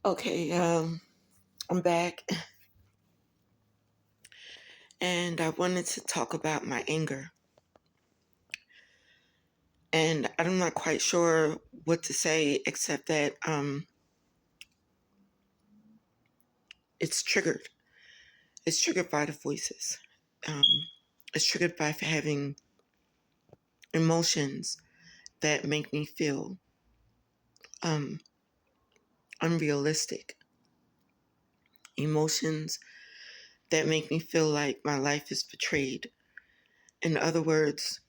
Okay, I'm back, and I wanted to talk about my anger. And I'm not quite sure what to say except that it's triggered. It's triggered by the voices. Um, it's triggered by having emotions that make me feel um, unrealistic. Emotions that make me feel like my life is betrayed. In other words,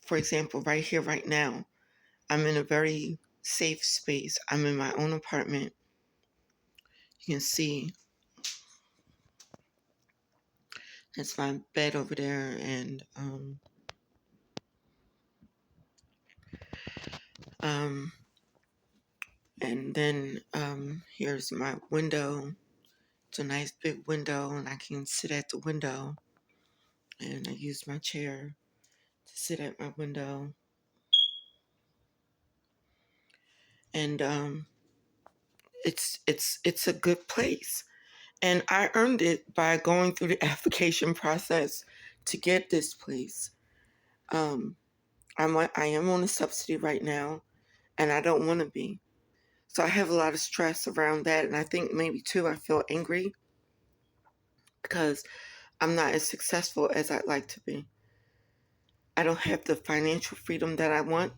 for example, right here, right now, I'm in a very safe space. I'm in my own apartment. You can see that's my bed over there, um, and then here's my window. It's a nice big window, and I can sit at the window. And I use my chair to sit at my window, and it's a good place. And I earned it by going through the application process to get this place. Um, I am on a subsidy right now, and I don't want to be. So I have a lot of stress around that, and I think maybe too I feel angry because I'm not as successful as I'd like to be. I don't have the financial freedom that I want,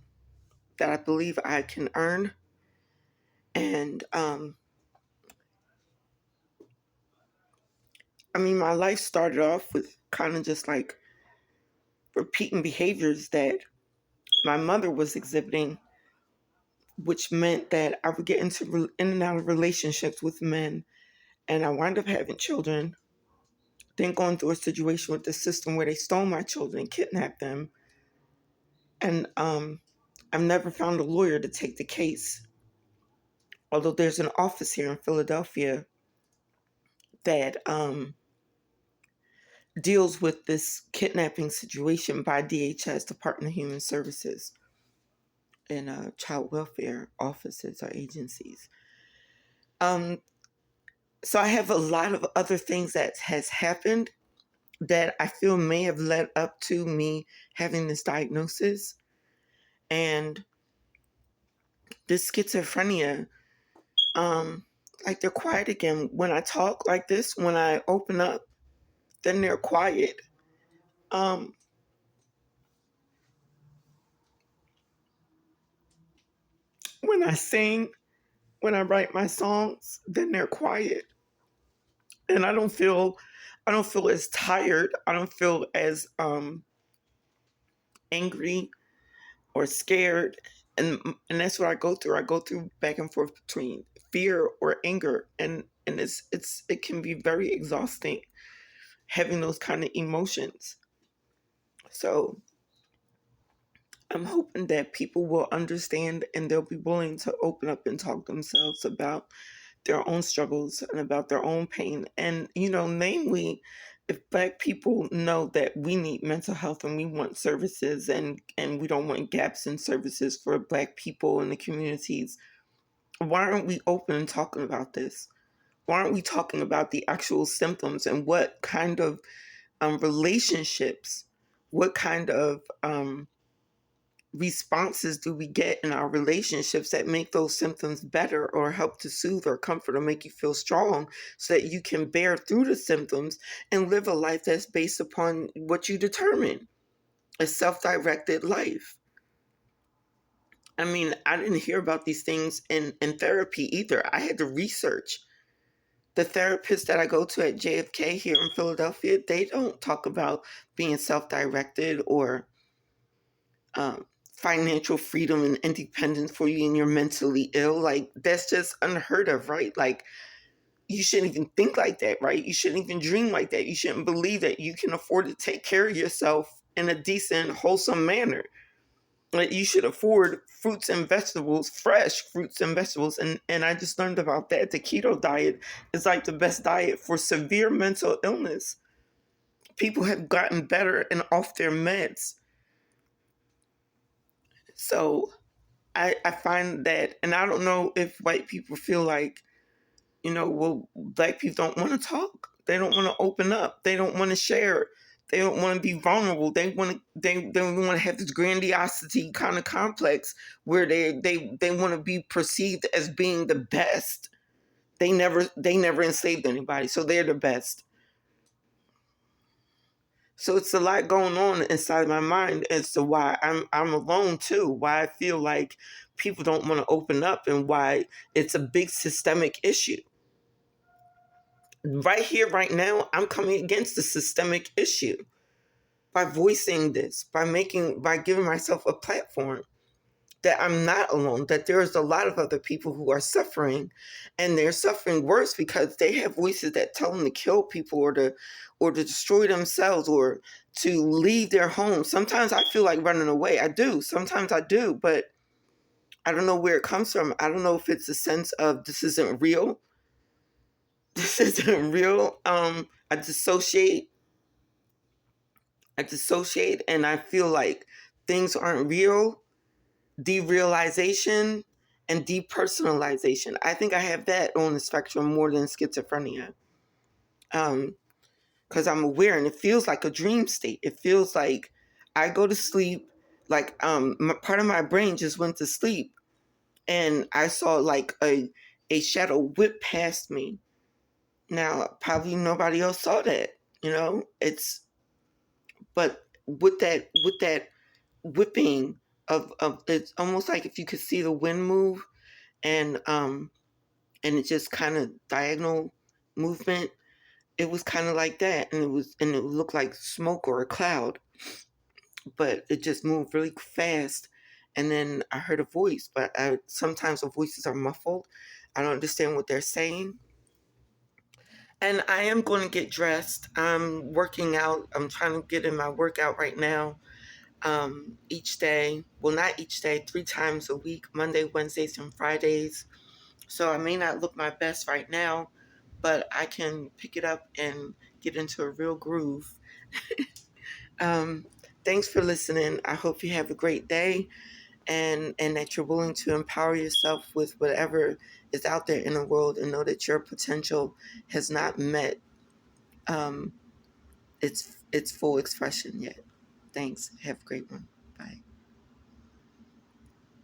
that I believe I can earn, and I mean my life started off with kind of just like repeating behaviors that my mother was exhibiting, which meant that I would get in and out of relationships with men, and I wound up having children. Then going through a situation with the system where they stole my children, kidnapped them, and I've never found a lawyer to take the case. Although there's an office here in Philadelphia that deals with this kidnapping situation by DHS, Department of Human Services, and child welfare offices or agencies. Um, so I have a lot of other things that has happened that I feel may have led up to me having this diagnosis. And this schizophrenia, like they're quiet again. When I talk like this, when I open up, then they're quiet. Um, when I sing, when I write my songs, then they're quiet. And I don't feel as tired. I don't feel as angry or scared. And that's what I go through. I go through back and forth between fear or anger, and it can be very exhausting having those kind of emotions. So I'm hoping that people will understand and they'll be willing to open up and talk themselves about their own struggles and about their own pain. And, namely, if Black people know that we need mental health and we want services and we don't want gaps in services for Black people in the communities, why aren't we open and talking about this? Why aren't we talking about the actual symptoms and what kind of relationships, what kind of responses do we get in our relationships that make those symptoms better or help to soothe or comfort or make you feel strong so that you can bear through the symptoms and live a life that's based upon what you determine, a self-directed life. I mean, I didn't hear about these things in therapy either. I had to research. The therapists that I go to at JFK here in Philadelphia, they don't talk about being self-directed or um, financial freedom and independence for you and you're mentally ill. Like, that's just unheard of, right? Like, you shouldn't even think like that, right? You shouldn't even dream like that. You shouldn't believe that you can afford to take care of yourself in a decent, wholesome manner. Like, you should afford fruits and vegetables, fresh fruits and vegetables. And I just learned about that. The keto diet is like the best diet for severe mental illness. People have gotten better and off their meds. So I find that, and I don't know if white people feel like, well, black people don't want to talk. They don't want to open up. They don't want to share. They don't want to be vulnerable. They want to have this grandiosity kind of complex where they want to be perceived as being the best. They never enslaved anybody, so they're the best. So it's a lot going on inside my mind as to why I'm alone too. Why I feel like people don't want to open up, and why it's a big systemic issue. Right here, right now, I'm coming against the systemic issue by voicing this, by giving myself a platform, that I'm not alone, that there's a lot of other people who are suffering, and they're suffering worse because they have voices that tell them to kill people, or to destroy themselves, or to leave their homes. Sometimes I feel like running away. I do. Sometimes I do, but I don't know where it comes from. I don't know if it's a sense of this isn't real. This isn't real. I dissociate. I dissociate and I feel like things aren't real. Derealization and depersonalization. I think I have that on the spectrum more than schizophrenia. Because I'm aware, and it feels like a dream state. It feels like I go to sleep, like part of my brain just went to sleep, and I saw like a shadow whip past me. Now, probably nobody else saw that, it's, but with that whipping of it's almost like if you could see the wind move, and it just kind of diagonal movement. It was kind of like that, and it looked like smoke or a cloud, but it just moved really fast. And then I heard a voice, but sometimes the voices are muffled. I don't understand what they're saying. And I am going to get dressed. I'm working out. I'm trying to get in my workout right now. Each day, well, not each day, 3 times a week, Monday, Wednesdays, and Fridays. So I may not look my best right now, but I can pick it up and get into a real groove. Um, Thanks for listening. I hope you have a great day, and that you're willing to empower yourself with whatever is out there in the world, and know that your potential has not met its full expression yet. Thanks. Have a great one. Bye.